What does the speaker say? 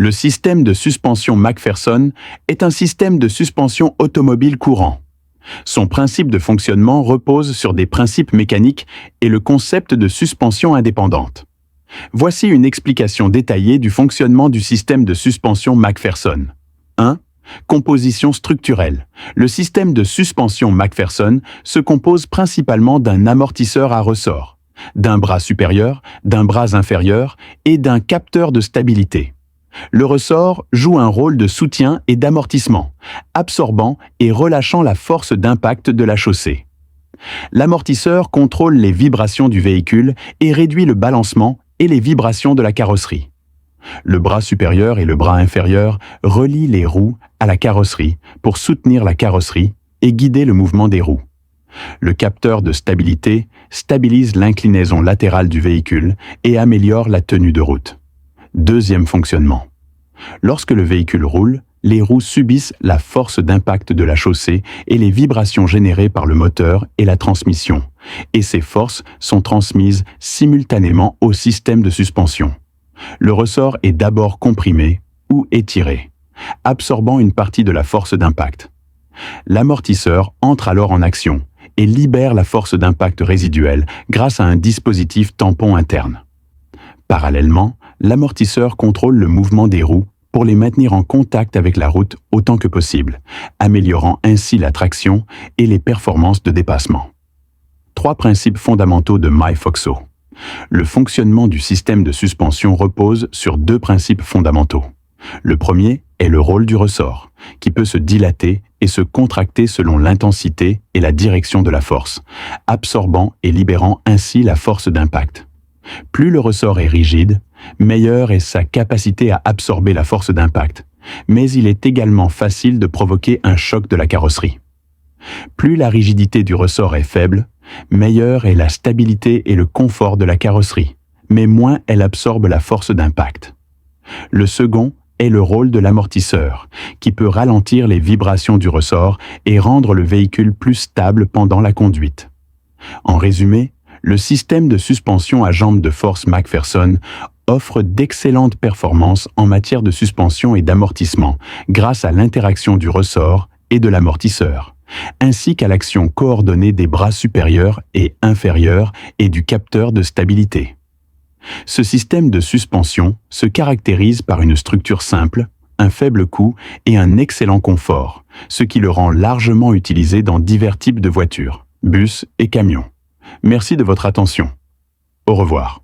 Le système de suspension McPherson est un système de suspension automobile courant. Son principe de fonctionnement repose sur des principes mécaniques et le concept de suspension indépendante. Voici une explication détaillée du fonctionnement du système de suspension McPherson. 1. Composition structurelle. Le système de suspension McPherson se compose principalement d'un amortisseur à ressort, d'un bras supérieur, d'un bras inférieur et d'un capteur de stabilité. Le ressort joue un rôle de soutien et d'amortissement, absorbant et relâchant la force d'impact de la chaussée. L'amortisseur contrôle les vibrations du véhicule et réduit le balancement et les vibrations de la carrosserie. Le bras supérieur et le bras inférieur relient les roues à la carrosserie pour soutenir la carrosserie et guider le mouvement des roues. Le capteur de stabilité stabilise l'inclinaison latérale du véhicule et améliore la tenue de route. Deuxième fonctionnement. Lorsque le véhicule roule, les roues subissent la force d'impact de la chaussée et les vibrations générées par le moteur et la transmission, et ces forces sont transmises simultanément au système de suspension. Le ressort est d'abord comprimé ou étiré, absorbant une partie de la force d'impact. L'amortisseur entre alors en action et libère la force d'impact résiduelle grâce à un dispositif tampon interne. Parallèlement, l'amortisseur contrôle le mouvement des roues pour les maintenir en contact avec la route autant que possible, améliorant ainsi la traction et les performances de dépassement. 3 principes fondamentaux de MyFoxo. Le fonctionnement du système de suspension repose sur 2 principes fondamentaux. Le premier est le rôle du ressort, qui peut se dilater et se contracter selon l'intensité et la direction de la force, absorbant et libérant ainsi la force d'impact. Plus le ressort est rigide, meilleure est sa capacité à absorber la force d'impact, mais il est également facile de provoquer un choc de la carrosserie. Plus la rigidité du ressort est faible, meilleure est la stabilité et le confort de la carrosserie, mais moins elle absorbe la force d'impact. Le second est le rôle de l'amortisseur, qui peut ralentir les vibrations du ressort et rendre le véhicule plus stable pendant la conduite. En résumé, le système de suspension à jambes de force McPherson offre d'excellentes performances en matière de suspension et d'amortissement grâce à l'interaction du ressort et de l'amortisseur, ainsi qu'à l'action coordonnée des bras supérieurs et inférieurs et du capteur de stabilité. Ce système de suspension se caractérise par une structure simple, un faible coût et un excellent confort, ce qui le rend largement utilisé dans divers types de voitures, bus et camions. Merci de votre attention. Au revoir.